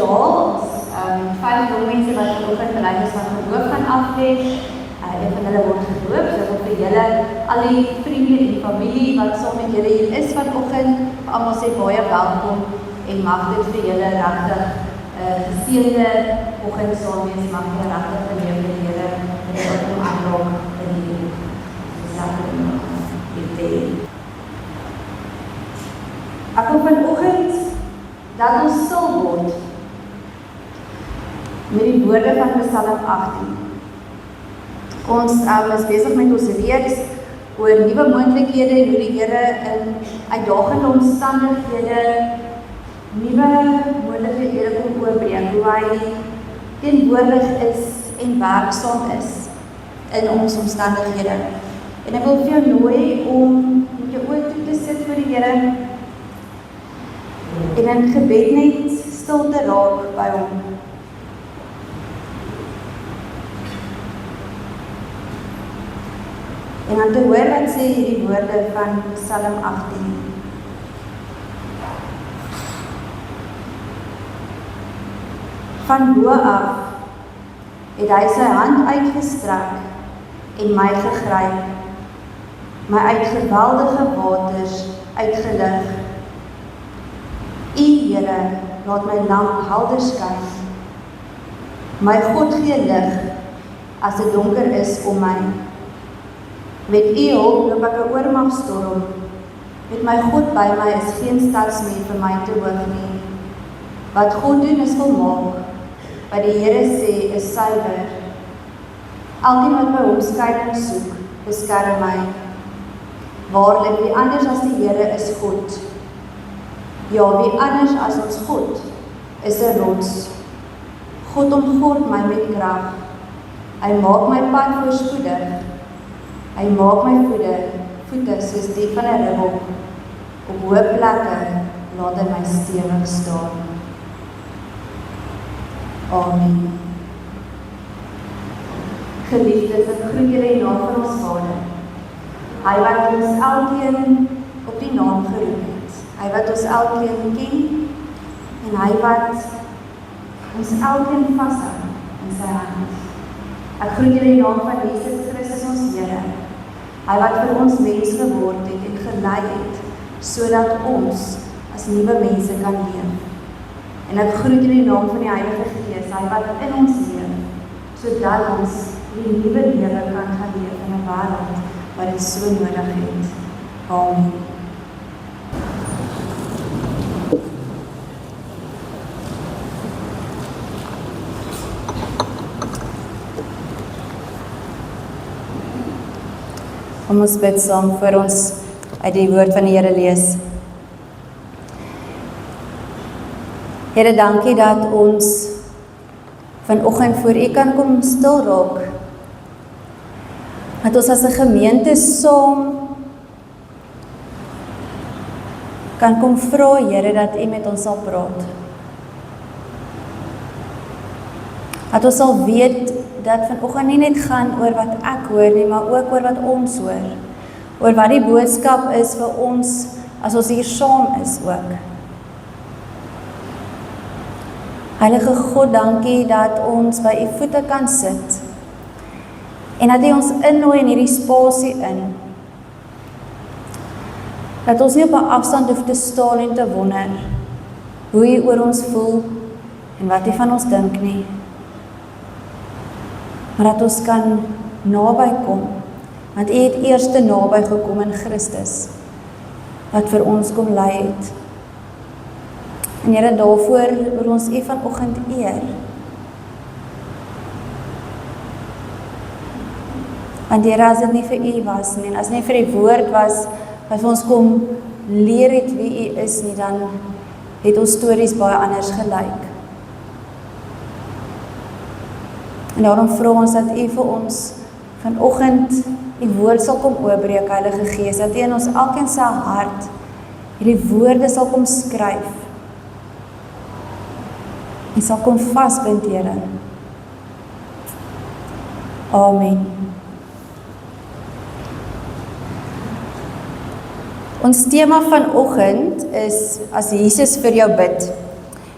5 jong mense wat vanoggend bereid is van geloof gaan aflê. Een van hulle word gedoop, so ek wil vir julle, al die vriende en die familie wat saam met julle hier is vanoggend, almal sê baie welkom en mag dit vir julle regtig geseënde oggend saam wees, mag julle regtig beleef dat die Here dit kom aanraak in die sakrament. Ek wil vanoggend dat ons stil word met die woorde van Psalm 18. Ons is besig met ons reeks oor nuwe moontlikhede en hoe die Here in uitdagende omstandighede nuwe moontlikhede kom oorbring, hoe hy teenwoordig is en werksaam is in ons omstandighede. En ek wil vir jou nooi om met jou oë toe te sit voor die Here en in gebed net stil te raak by hom. En dan te hoor wat sê hierdie woorde van Psalm 18. Van bo af het hy sy hand uitgestrek en my gegryp, my uit geweldige waters uitgelig. U Here, laat my lamp helder skyn. My God gee lig as dit donker is om my. Met u hulp loop ek 'n oormagstorm. Met my God by my is geen stadsmuur vir my te hoog nie. Wat God doen is volmaak. Wat die Here sê is suiwer. Elkeen wat by hom skuiling soek, beskerm my. Waarlik, wie anders as die Here is God. Ja, wie anders as ons God is 'n rots. God omgord my met krag. Hy maak my pad voorspoedig. Hy maak my voete soos die van 'n ribbok. Op hoë plekke laat hy my stewig staan. Amen. Geliefdes, ek groet julle in naam van ons Vader. Hy wat ons elkeen op die naam geroep het. Hy wat ons elkeen ken en hy wat ons elkeen vashou in sy hand. Ek groet julle in naam van Jesus Christus ons Here. Hy wat vir ons mens geword het en gelei het, sodat ons as nuwe mense kan leef. En ek groet in die naam van die Heilige Gees, hy wat in ons leef, sodat ons die nuwe lewe kan gaan leef in 'n wêreld wat dit so nodig het. Amen. Kom ons bid saam voor ons uit die woord van die Here lees. Here, dankie dat ons vanoggend voor U kan kom stil raak. Dat ons as 'n gemeente saam kan kom vra, Here, dat U met ons sal praat. Dat ons sal weet dat vanoggend nie net gaan oor wat ek hoor nie, maar ook oor wat ons hoor. Oor wat die boodskap is vir ons as ons hier saam is ook. Heilige God, dankie dat ons by U voete kan sit en dat U ons innooi in hierdie spasie in. Dat ons nie op 'n afstand hoef te staan en te wonder hoe U oor ons voel en wat U van ons dink nie. Maar dat ons kan naby kom, want U het eers naby gekom in Christus, wat vir ons kom lei het. En Here, daarvoor wil ons U vanoggend eer. Want Here, as dit nie vir U was nie, en as nie vir die woord was, wat vir ons kom leer het wie U is nie, dan het ons stories baie anders gelyk. En daarom vra ons dat U vir ons vanoggend U woord sal kom oopbreek, Heilige Gees, dat U in ons elkeen se hart hierdie woorde sal kom skryf en sal kom vasbind, Here. Amen. Ons tema vanoggend is as Jesus vir jou bid.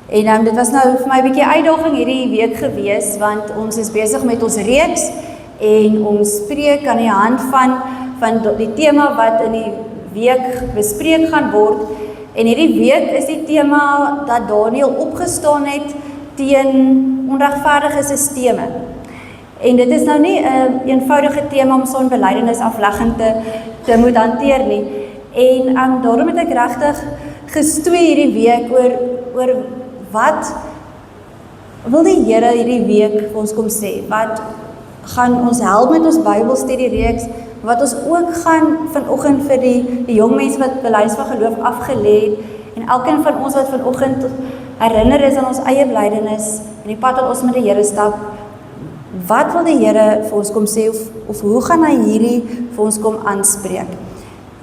En dit was nou vir my 'n bietjie uitdaging hierdie week gewees, want ons is besig met ons reeks en ons spreek aan die hand van die tema wat in die week bespreek gaan word. En hierdie week is die tema dat Daniel opgestaan het teen onregverdige sisteme. En dit is nou nie 'n eenvoudige tema om so 'n belydenis afleggend te moet hanteer nie. En daarom het ek regtig gestoei hierdie week oor wat wil die Here hierdie week vir ons kom sê? Wat gaan ons help met ons Bybelstudie reeks? Wat ons ook gaan vanoggend vir die jong mense wat belydenis van geloof afgelê het en elkeen van ons wat vanoggend herinner is aan ons eie belydenis en die pad wat ons met die Here stap. Wat wil die Here vir ons kom sê of hoe gaan hy hierdie vir ons kom aanspreek?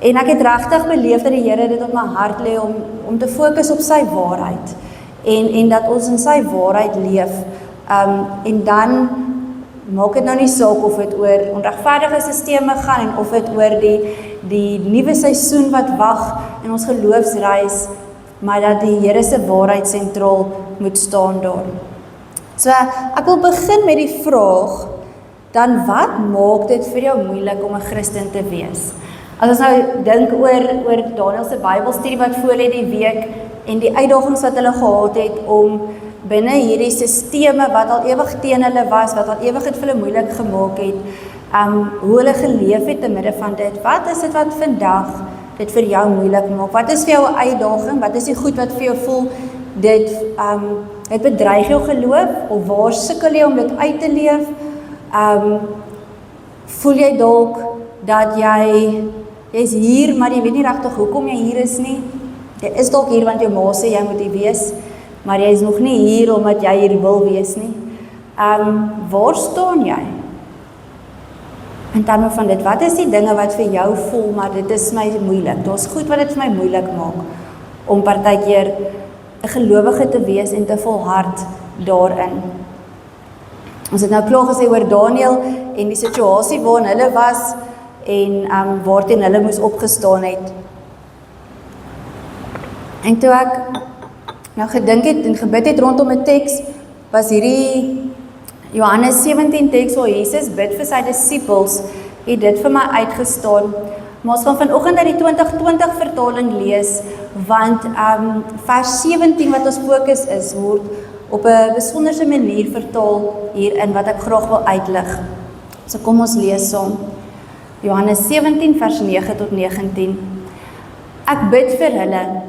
En ek het regtig beleef dat die Here dit op my hart lê om te fokus op sy waarheid en dat ons in sy waarheid leef. En dan maak dit nou nie saak of dit oor onregverdige sisteme gaan en of dit oor die nuwe seisoen wat wag in ons geloofsreis, maar dat die Here se waarheid sentraal moet staan daar. So ek wil begin met die vraag, dan wat maak dit vir jou moeilik om 'n Christen te wees? As ons nou dink oor Daniel se Bybelstudie wat voor lê die week en die uitdagings wat hulle gehad het om binne hierdie sisteme wat al ewig teen hulle was, wat al ewig het vir hulle moeilik gemaak het, hoe hulle geleef het te midde van dit. Wat is dit wat vandag dit vir jou moeilik maak? Wat is vir jou 'n uitdaging? Wat is die goed wat vir jou voel dit bedreig jou geloof, of waar sukkel jy om dit uit te leef? Voel jy dalk dat jy's hier, maar jy weet nie regtig hoekom jy hier is nie? Jy is dalk hier want jou ma sê jy moet hier wees, maar jy is nog nie hier omdat jy hier wil wees nie. Waar staan jy? In terme van dit, wat is die dinge wat vir jou voel, maar dit is my moeilik? Daar's goed wat dit vir my moeilik maak om partykeer 'n gelowige te wees en te volhard daarin. Ons het nou klaar gesê oor Daniel en die situasie waarin hulle was en waarteen hulle moes opgestaan het. En toe ek nou gedink het en gebid het rondom 'n teks, was hierdie Johannes 17 teks waar Jesus bid vir sy disippels, het dit vir my uitgestaan. Maar ons gaan vanoggend uit die 2020 vertaling lees, want vers 17 wat ons fokus is, word op 'n besonderse manier vertaal hierin wat ek graag wil uitlig. So kom ons lees saam. Johannes 17 vers 9 tot 19. Ek bid vir hulle.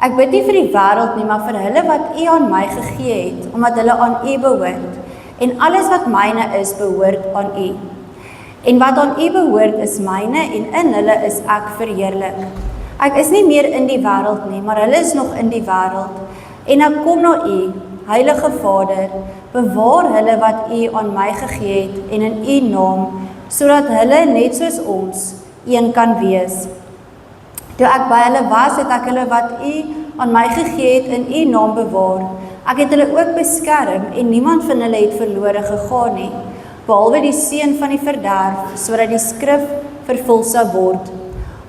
Ek bid nie vir die wêreld nie, maar vir hulle wat U aan my gegee het, omdat hulle aan U behoort. En alles wat myne is, behoort aan U. En wat aan U behoort is myne, en in hulle is ek verheerlik. Ek is nie meer in die wêreld nie, maar hulle is nog in die wêreld. En ek kom na U, Heilige Vader, bewaar hulle wat U aan my gegee het, en in U naam, sodat hulle net soos ons een kan wees. Toe ek by hulle was, het ek hulle wat U aan my gegee het in U naam bewaar. Ek het hulle ook beskerm en niemand van hulle het verlore gegaan nie, behalwe die seun van die verderf, sodat die skrif vervul sou word.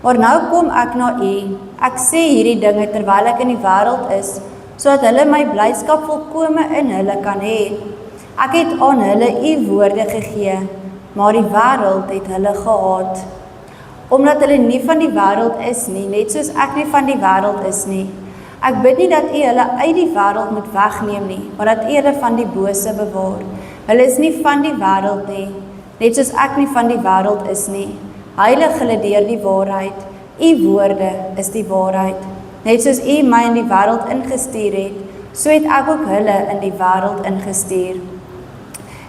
Maar nou kom ek na U. Ek sê hierdie dinge terwyl ek in die wêreld is, sodat hulle my blydskap volkome in hulle kan hê. Ek het aan hulle U woorde gegee, maar die wêreld het hulle gehaat. Omdat hulle nie van die wêreld is nie, net soos ek nie van die wêreld is nie. Ek bid nie dat U hulle uit die wêreld moet wegneem nie, maar dat U hulle van die bose bewaar. Hulle is nie van die wêreld nie, net soos ek nie van die wêreld is nie. Heilig hulle deur die waarheid. U woorde is die waarheid. Net soos U my in die wêreld ingestuur het, so het ek ook hulle in die wêreld ingestuur.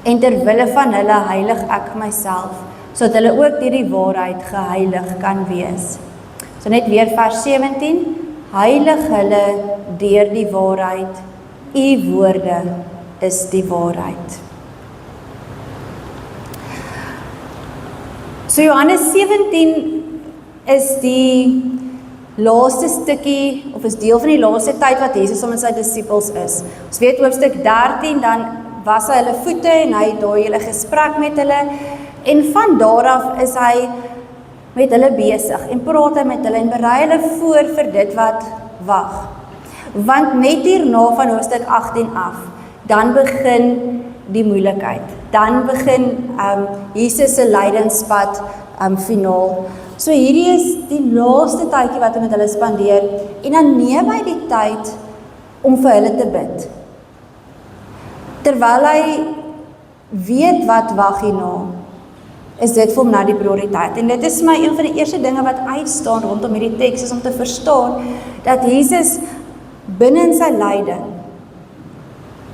En ter wille van hulle heilig ek myself, sodat hulle ook deur die waarheid geheilig kan wees. So net weer vers 17. Heilig hulle deur die waarheid. U woorde is die waarheid. So Johannes 17 is die laaste stukkie, of is deel van die laaste tyd wat Jesus saam met sy disippels is. Ons weet hoofstuk 13, dan was hy hulle voete en hy het daai hele gesprek met hulle, en van daar af is hy met hulle besig en praat hy met hulle en berei hulle voor vir dit wat wag. Want net hierna van hoofstuk 18 af, dan begin die moeilikheid. Dan begin Jesus se lydenspad finaal. So hierdie is die laaste tydjie wat hy met hulle spandeer, en dan neem hy die tyd om vir hulle te bid. Terwyl hy weet wat wag hierna, is dit vir hom nou die prioriteit. En dit is my een van die eerste dinge wat uitstaan rondom hierdie teks, is om te verstaan dat Jesus binne in sy lyding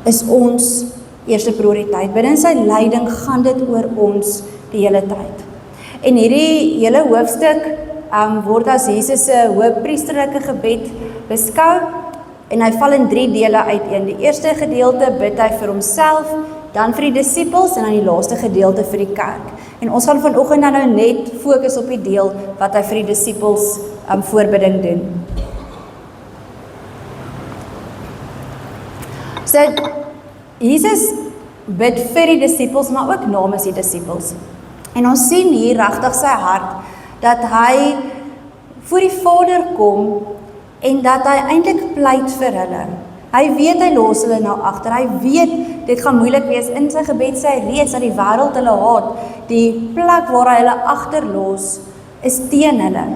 is ons eerste prioriteit. Binne in sy lyding gaan dit oor ons die hele tyd. En hierdie hele hoofstuk word as Jesus se hoëpriesterlike gebed beskou, en hy val in 3 dele uiteen. Die eerste gedeelte bid hy vir homself, dan vir die disippels, en dan die laaste gedeelte vir die kerk. En ons gaan vanoggend dan nou net fokus op die deel wat hy vir die disippels voorbidding doen. So, Jesus bid vir die disippels, maar ook namens die disippels. En ons sien hier regtig sy hart, dat hy voor die Vader kom, en dat hy eintlik pleit vir hulle. Hy weet hy los hulle nou agter, hy weet dit gaan moeilik wees. In sy gebed sê hy reeds dat die wêreld hulle haat, die plek waar hy hulle agterlos is teen hulle.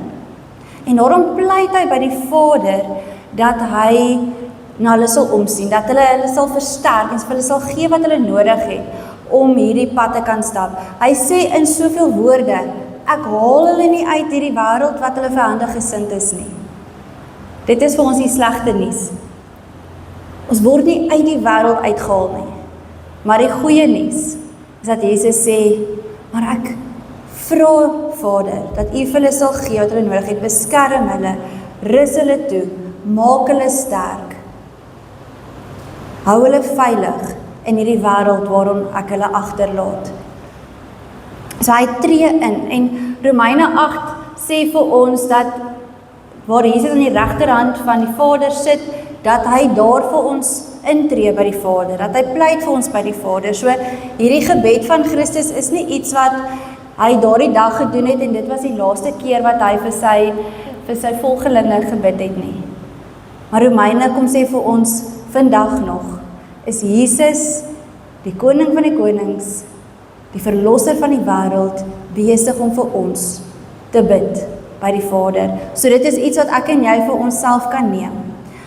En daarom pleit hy by die Vader, dat hy na hulle sal omsien, dat hulle sal versterk, en hulle sal gee wat hulle nodig het, om hierdie pad te kan stap. Hy sê in soveel woorde, ek haal hulle nie uit hierdie wêreld wat hulle vyandig gesind is nie. Dit is vir ons die slegte nuus. Ons word nie uit die wêreld uitgehaal nie. Maar die goeie nuus is dat Jesus sê, maar ek vra Vader, dat U vir hulle sal gee wat hulle nodig het, beskerm hulle, rus hulle toe, maak hulle sterk. Hou hulle veilig in hierdie wêreld waarom ek hulle agterlaat. So hy tree in, en Romeine 8 sê vir ons dat waar Jesus aan die regterhand van die Vader sit, dat hy daar vir ons intree by die Vader, dat hy pleit vir ons by die Vader. So hierdie gebed van Christus is nie iets wat hy daardie dag gedoen het, en dit was die laaste keer wat hy vir sy volgelinge gebid het nie. Maar Romeine kom sê vir ons, vandag nog, is Jesus, die koning van die konings, die verlosser van die wêreld, besig om vir ons te bid by die Vader. So dit is iets wat ek en jy vir onsself kan neem.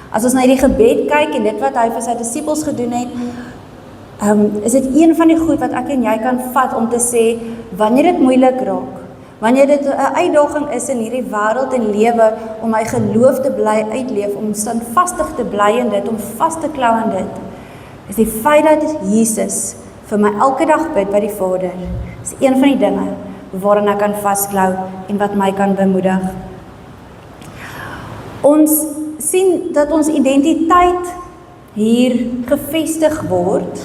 As ons na die gebed kyk en dit wat hy vir sy disippels gedoen het, is dit een van die goed wat ek en jy kan vat om te sê, wanneer dit moeilik raak, wanneer dit 'n uitdaging is in hierdie wêreld en lewe, om my geloof te bly uitleef, om standvastig te bly in dit, om vas te klou aan dit, is die feit dat Jesus vir my elke dag bid by die Vader, is een van die dinge waarin ek kan vasklou en wat my kan bemoedig. Ons sien dat ons identiteit hier gevestig word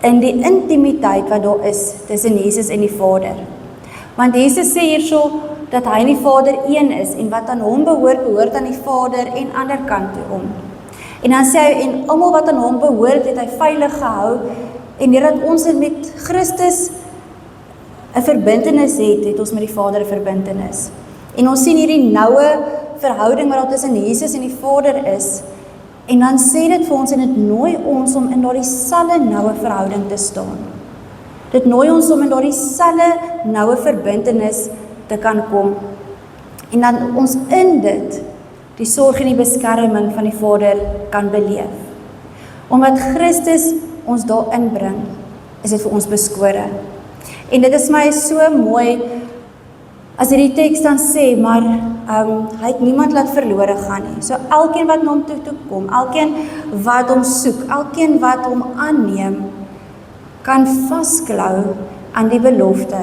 in die intimiteit wat daar is tussen Jesus en die Vader. Want Jesus sê hierso dat hy en die Vader een is, en wat aan hom behoort, behoort aan die Vader en ander kant toe om. En dan sê hy, en almal wat aan hom behoort, het hy veilig gehou, en deurdat ons met Christus 'n verbintenis het ons met die Vader 'n verbintenis. En ons sien hierdie noue verhouding wat daar tussen Jesus en die Vader is, en dan sê dit vir ons, en dit nooi ons om in daardie selfde noue verhouding te staan. Dit nooi ons om in daardie selfde noue verbintenis te kan kom, en dan ons in dit die sorg en die beskerming van die Vader kan beleef. Omdat Christus ons daarin bring, is dit vir ons beskore. En dit is my so mooi, as hierdie teks dan sê, maar hy het niemand laat verlore gaan nie. So elkeen wat na hom toe kom, elkeen wat hom soek, elkeen wat hom aanneem, kan vasklou aan die belofte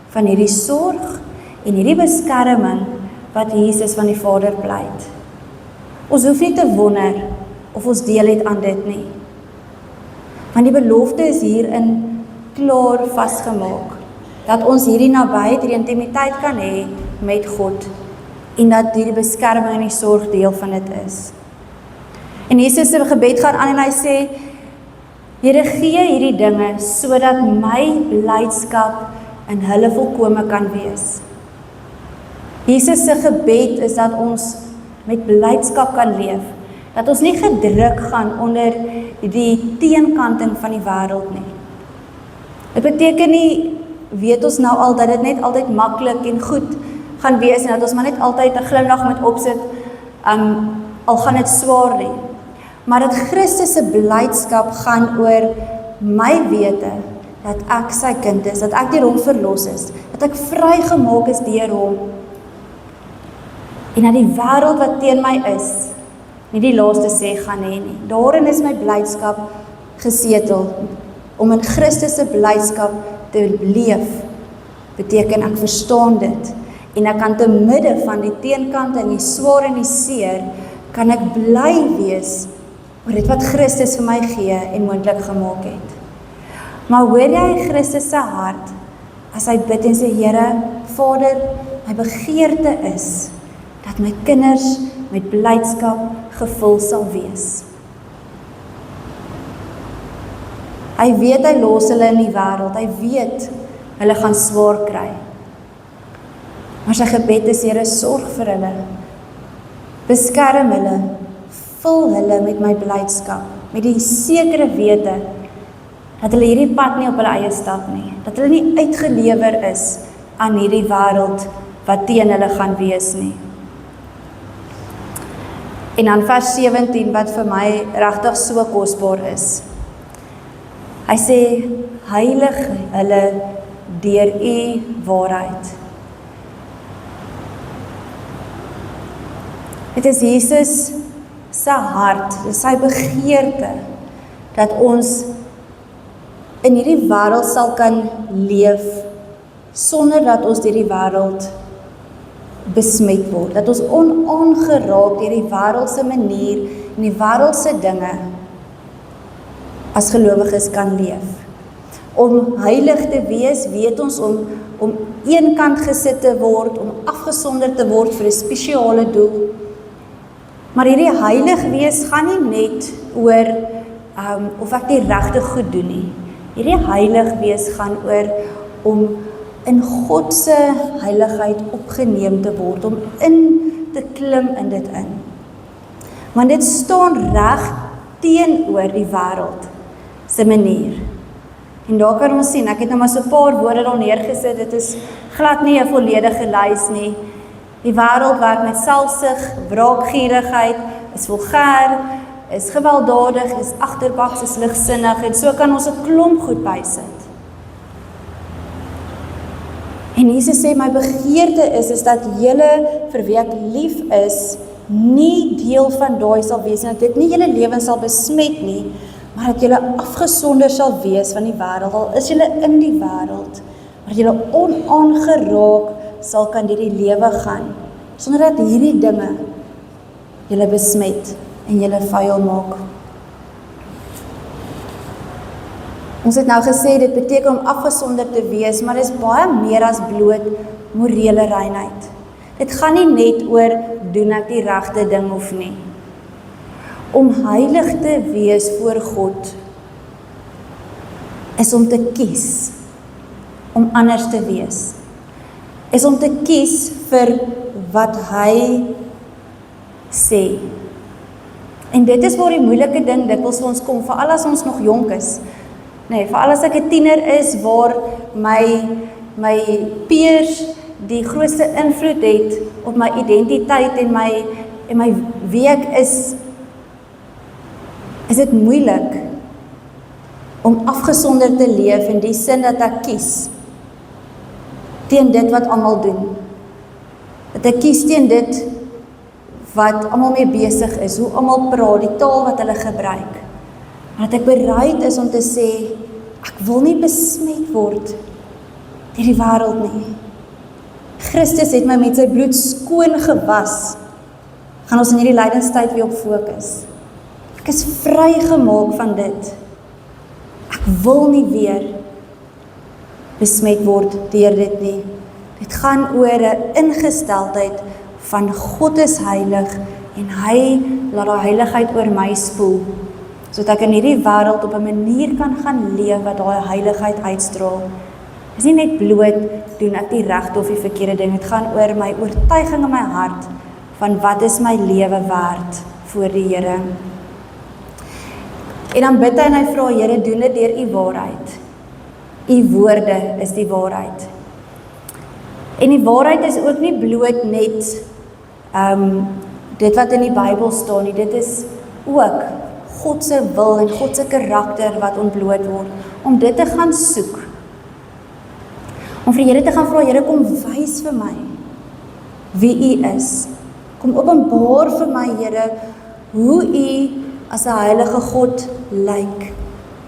van hierdie sorg en hierdie beskerming wat Jesus van die Vader pleit. Ons hoef nie te wonder of ons deel het aan dit nie. Want die belofte is hierin klaar vasgemaak, dat ons hierdie nabyheid, hierdie intimiteit kan hê met God, en dat hierdie beskerming en die sorg deel van dit is. En Jesus se gebed gaan aan en hy sê, Here, gee hierdie dinge, sodat my blydskap in hulle volkome kan wees. Jesus se gebed is dat ons met blydskap kan leef, Dat ons nie gedruk gaan onder die teenkanting van die wêreld nie. Dit beteken nie, weet ons nou al, dat dit net altyd maklik en goed gaan wees, en dat ons maar net altyd 'n glimlag moet opsit, al gaan dit swaar nie. Maar dat Christus se blydskap gaan oor my wete, dat ek sy kind is, dat ek deur hom verlos is, dat ek vrygemaak is deur hom, en dat die wêreld wat teen my is, nie die laaste sê gaan hê nie. Daarin is my blydskap gesetel. Om in Christus se blydskap te leef, beteken ek verstaan dit, en ek kan te midde van die teenkant en die swaar en die seer, kan ek bly wees oor dit wat Christus vir my gee en moontlik gemaak het. Maar hoor jy Christus se hart, as hy bid en sê, Here, Vader, my begeerte is, dat my kinders met blydskap gevul sal wees. Hy weet hy los hulle in die wêreld, hy weet hulle gaan swaar kry. Maar sy gebed is, Here, sorg vir hulle, beskerm hulle, vul hulle met my blydskap, met die sekere wete, dat hulle hierdie pad nie op hulle eie stap nie, dat hulle nie uitgelewer is aan hierdie wêreld wat teen hulle gaan wees nie. En dan vers 17 wat vir my regtig so kosbaar is. Hy sê, heilig hulle deur u waarheid. Dit is Jesus se hart, dit is sy begeerte, dat ons in hierdie wêreld sal kan leef, sonder dat ons deur die wêreld besmet word, dat ons onaangeraak deur die wêreldse manier en die wêreldse dinge as gelowiges kan leef. Om heilig te wees, weet ons om eenkant gesit te word, om afgesonder te word vir 'n spesiale doel. Maar hierdie heilig wees gaan nie net oor of ek die regte goed doen nie. Hierdie heilig wees gaan oor om in God se heiligheid opgeneem te word, om in te klim in dit in. Want dit staan reg teenoor die wêreld se manier. En daar kan ons sien, ek het nou maar so 'n paar woorde daar neergesit, dit is glad nie 'n volledige lys nie. Die wêreld werk met selfsug, wraakgierigheid, is vulgêr, is gewelddadig, is agterbaks, is ligsinnig, en so kan ons 'n klomp goed bysit. En Jesus sê, my begeerte is dat julle vir wie ek lief is, nie deel van daai sal wees, en dat dit nie julle lewens sal besmet nie, maar dat julle afgesonder sal wees van die wêreld, al is julle in die wêreld, maar julle onaangeraak sal kan deur die lewe gaan, sonder dat hierdie dinge julle besmet en julle vuil maak. Ons het nou gesê, dit beteken om afgesonder te wees, maar dit is baie meer as bloot morele reinheid. Dit gaan nie net oor, doen ek die regte ding of nie. Om heilig te wees voor God, is om te kies, om anders te wees. Is om te kies vir wat hy sê. En dit is waar die moeilike ding dikwels vir ons kom, veral as ons nog jonk is. Nee, veral as ek 'n tiener is, waar my peers die grootste invloed het op my identiteit en my wie ek is dit moeilik om afgesonder te leef in die sin dat ek kies teen dit wat almal doen. Dat ek kies teen dit wat almal mee besig is, hoe almal praat, die taal wat hulle gebruik. Maar dat ek bereid is om te sê, ek wil nie besmet word deur die wêreld nie. Christus het my met sy bloed skoon gewas. Gaan ons in hierdie lydenstyd weer op fokus. Ek is vrygemaak van dit. Ek wil nie weer besmet word deur dit nie. Dit gaan oor 'n ingesteldheid van God is heilig en hy laat daai heiligheid oor my spoel, sodat ek in hierdie wêreld op 'n manier kan gaan leef wat daai heiligheid uitstraal. Dit is nie net bloot doen ek die regte of die verkeerde ding, dit gaan oor my oortuiging in my hart van wat is my lewe werd voor die Here. En dan bid hy en hy vra, Here, doen dit deur u waarheid. U woorde is die waarheid. En die waarheid is ook nie bloot net dit wat in die Bybel staan nie, dit is ook God se wil en God se karakter wat ontbloot word, om dit te gaan soek. Om vir die Here te gaan vra, Here, kom wys vir my wie u is. Kom openbaar vir my, Here, hoe u as 'n heilige God lyk.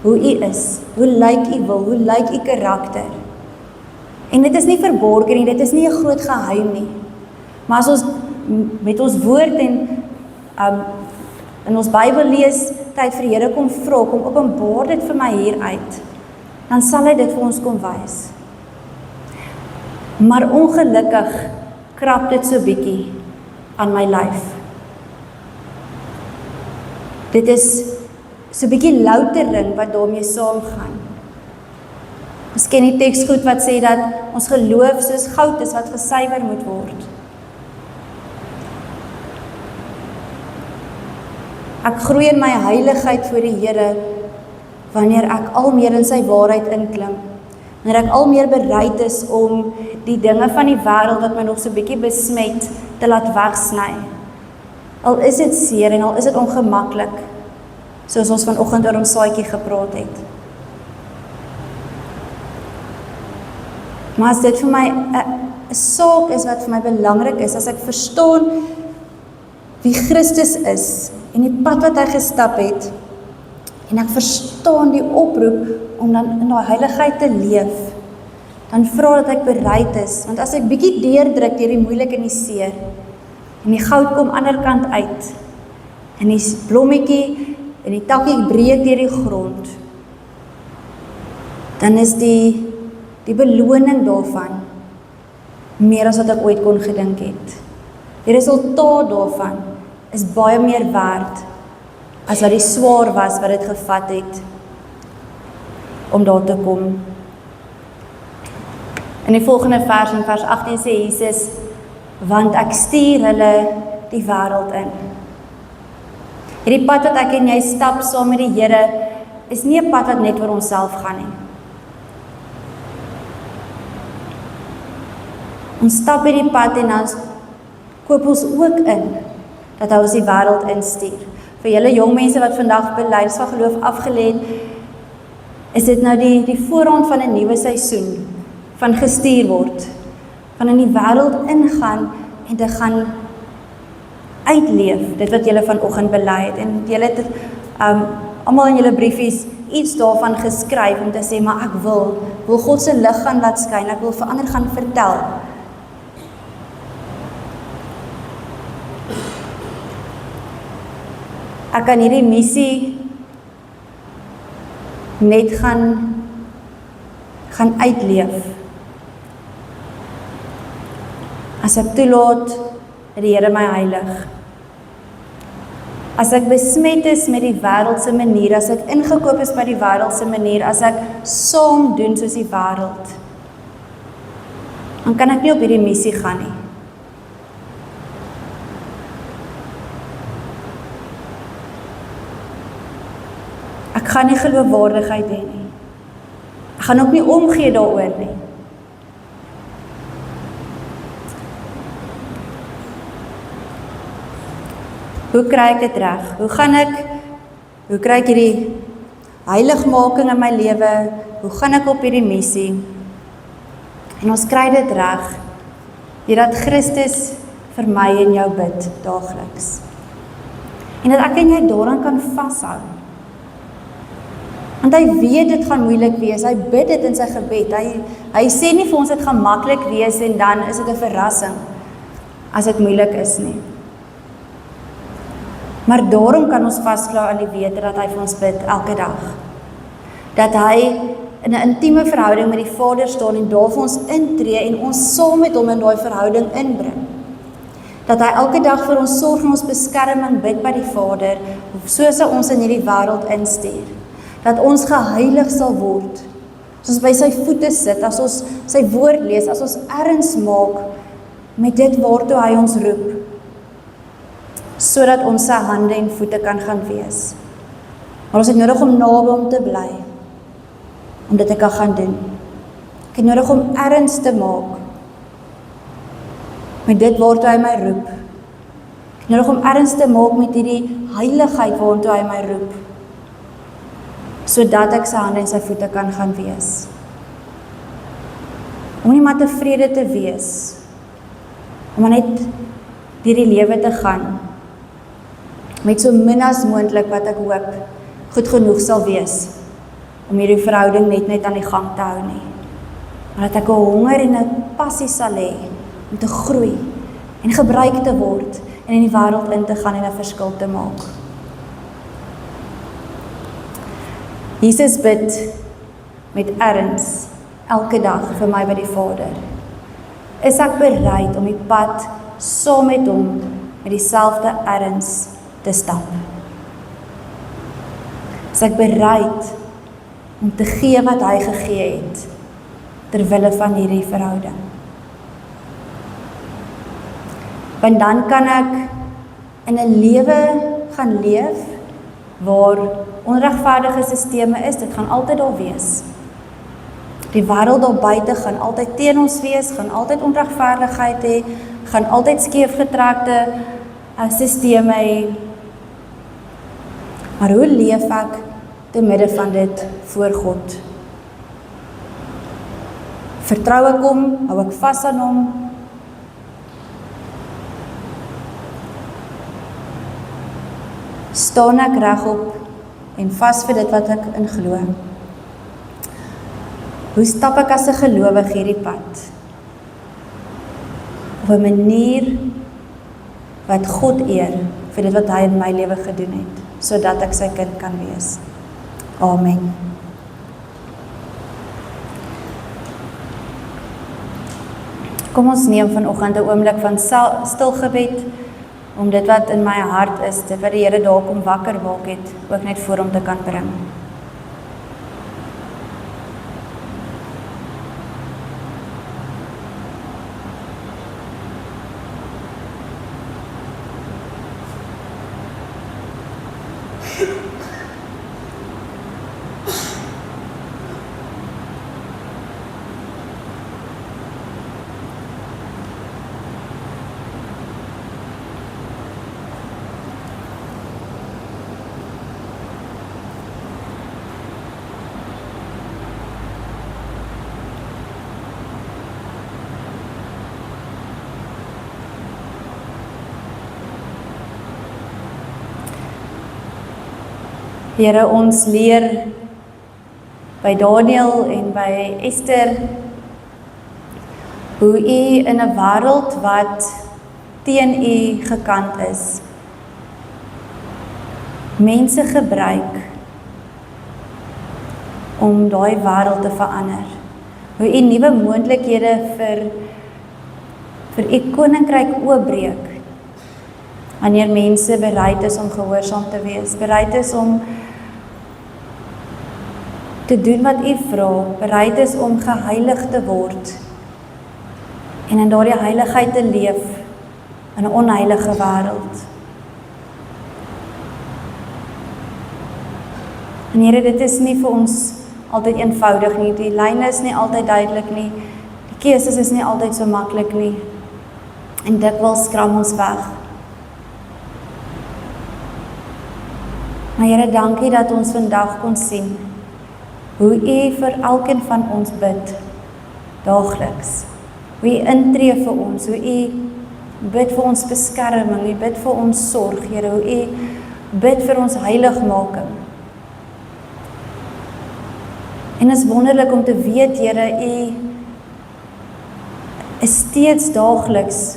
Hoe u is, hoe lyk u wil, hoe lyk u karakter. En dit is nie verborgen nie, dit is nie 'n groot geheim nie. Maar as ons met ons woord en in ons Bybel lees, tyd vir die Here kom vra, kom openbaar dit vir my hieruit, dan sal hy dit vir ons kom wys. Maar ongelukkig krap dit so bietjie aan my lyf. Dit is so bietjie loutering wat daarmee saamgaan. Ons ken die teks goed wat sê dat ons geloof soos goud is wat gesuiwer moet word. Ek groei in my heiligheid voor die Here wanneer ek al meer in sy waarheid inklim. Wanneer ek al meer bereid is om die dinge van die wêreld wat my nog so bietjie besmet te laat wegsny. Al is dit seer en al is dit ongemaklik, soos ons vanoggend oor ons saadjie gepraat het. Maar as dit vir my 'n saak is wat vir my belangrik is, as ek verstaan wie Christus is en die pad wat hy gestap het, en ek verstaan die oproep om dan in daai heiligheid te leef, dan vra dat ek bereid is, want as ek bietjie deurdruk deur die moeilik en die seer, en die goud kom ander kant uit, en die blommetjie en die takkie breek deur die grond, dan is die beloning daarvan meer as wat ek ooit kon gedink het. Die resultaat daarvan is baie meer werd as wat die swaar was wat dit gevat het om daar te kom. In die volgende vers, in vers 18 sê Jesus, want ek stuur hulle die wêreld in. Hierdie pad wat ek en jy stap saam met die Here, is nie 'n pad wat net oor onsself gaan nie. Ons stap hierdie pad en dan koop ons ook in, dat hy ons die wêreld instuur. Vir julle jong mense wat vandag belydenis van geloof afgelê het, is dit nou die voorrond van 'n nuwe seisoen, van gestuur word, van in die wêreld ingaan en te gaan uitleef, dit wat julle vanoggend bely het, en julle het almal in julle briefies iets daarvan geskryf om te sê, maar ek wil God se lig gaan laat skyn, ek wil vir ander gaan vertel. Ek kan hierdie missie net gaan uitleef as ek toelaat dat die Here my heilig. As ek besmet is met die wêreldse manier, as ek ingekoop is by die wêreldse manier, as ek saam doen soos die wêreld, dan kan ek nie op hierdie missie gaan nie. Ek gaan nie geloofwaardigheid hê nie. Ek gaan ook nie omgee daaroor nie. Hoe kry ek dit reg? Hoe kry ek hierdie heiligmaking in my lewe? Hoe gaan ek op hierdie missie? En ons kry dit reg, deurdat Christus vir my en jou bid daagliks. En dat ek en jy daaraan kan vashou. Want hy weet dit gaan moeilik wees, hy bid dit in sy gebed, hy sê nie vir ons dit gaan maklik wees en dan is dit 'n verrassing, as dit moeilik is nie. Maar daarom kan ons vasklou aan die wete dat hy vir ons bid elke dag. Dat hy in 'n intieme verhouding met die Vader staan en daar vir ons intree en ons saam met hom in daai verhouding inbring. Dat hy elke dag vir ons sorg en ons beskerming bid by die Vader, soos hy ons in hierdie wêreld instuur. Dat ons geheilig sal word, as ons by sy voete sit, as ons sy woord lees, as ons erns maak met dit waartoe hy ons roep. sodat ons sy hande en voete kan gaan wees. Maar ons het nodig om naby hom te bly, om dit te kan gaan doen. Ek het nodig om erns te maak, met dit waartoe hy my roep. Ek het nodig om erns te maak met hierdie heiligheid waartoe hy my roep, sodat ek sy hande en sy voete kan gaan wees. Om nie maar tevrede te wees, om maar net deur die lewe te gaan, met so min as moontlik wat ek hoop, goed genoeg sal wees, om hierdie verhouding net aan die gang te hou nie. Maar dat ek 'n honger en 'n passie sal hê, om te groei, en gebruik te word, en in die wêreld in te gaan en 'n verskil te maak. Jesus bid met erns, elke dag vir my by die Vader. Is ek bereid om die pad saam met hom met dieselfde erns te stap? Is ek bereid om te gee wat hy gegee het, terwille van hierdie verhouding? Want dan kan ek in 'n lewe gaan leef, waar onregverdige sisteme is, dit gaan altyd daar wees. Die wêreld daar buite gaan altyd teen ons wees, gaan altyd onregverdigheid hê, gaan altyd skeefgetrekte sisteme hê. Maar hoe leef ek te midde van dit voor God? Vertrou ek hom, hou ek vas aan hom? Staan ek regop en vas vir dit wat ek in glo? Hoe stap ek as 'n gelowige hierdie pad? Op 'n manier wat God eer vir dit wat hy in my lewe gedoen het, sodat ek sy kind kan wees. Amen. Kom ons neem vanoggend 'n oomblik van stil gebed, om dit wat in my hart is, dit wat die Here daar kom wakker maak het, ook net voor hom te kan bring. Here, ons leer by Daniel en by Esther hoe u in 'n wêreld wat teen u gekant is, mense gebruik om daai wêreld te verander. Hoe u nuwe moontlikhede vir u koninkryk oopbreek, wanneer mense bereid is om gehoorsaam te wees, bereid is om te doen wat u vra, bereid is om geheilig te word, en in daardie heiligheid te leef in 'n onheilige wêreld. En Here, dit is nie vir ons altyd eenvoudig nie, die lyne is nie altyd duidelik nie, die keuses is nie altyd so maklik nie, en dikwels skram ons weg. Maar Here, dankie dat ons vandag kon sien hoe u vir elkeen van ons bid, daagliks. Hoe u intree vir ons, hoe u bid vir ons beskerming, u bid vir ons sorg, Here, hoe u bid vir ons heiligmaking. En is wonderlik om te weet, Here, u is steeds daagliks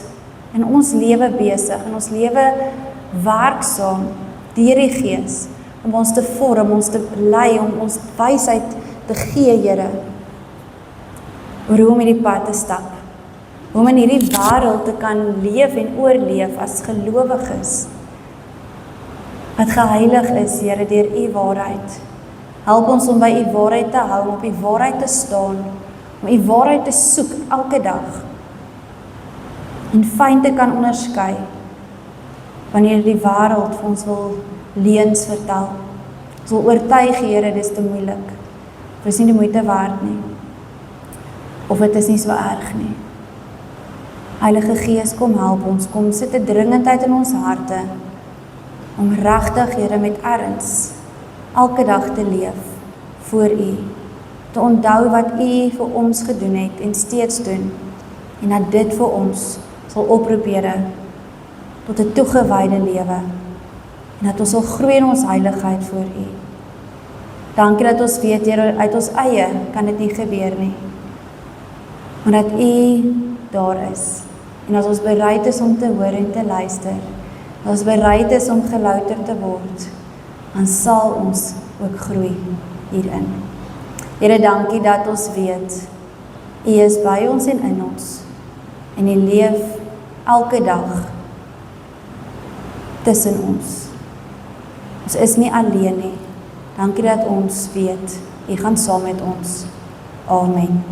in ons lewe besig, in ons lewe werksaam, deur die Gees, om ons te vorm, ons te lei, om ons wysheid te gee, Here, oor hoe om hierdie pad te stap, hoe om in hierdie wêreld te kan leef en oorleef as gelowiges, wat geheilig is, Here, deur u waarheid. Help ons om by u waarheid te hou, om op u waarheid te staan, om u waarheid te soek elke dag, en fyn te kan onderskei, wanneer die wêreld vir ons wil leuns vertel. Ons wil oortuig, Here, dis te moeilik. Dit is nie die moeite werd nie. Of dit is nie so erg nie. Heilige Gees, kom help ons, kom sit 'n dringendheid in ons harte, om regtig, Here, met erns, elke dag te leef, voor U, te onthou wat U vir ons gedoen het, en steeds doen, en dat dit vir ons sal oproep, Here, tot 'n toegewyde lewe, en dat ons sal groei in ons heiligheid voor U. Dankie dat ons weet, Here, uit ons eie kan dit nie gebeur nie, maar dat U daar is, en as ons bereid is om te hoor en te luister, as ons bereid is om gelouter te word, dan sal ons ook groei hierin. Here, dankie dat ons weet, U is by ons en in ons, en U leef elke dag tussen ons. Ons is nie alleen nie. Dankie dat ons weet, U gaan saam met ons. Amen.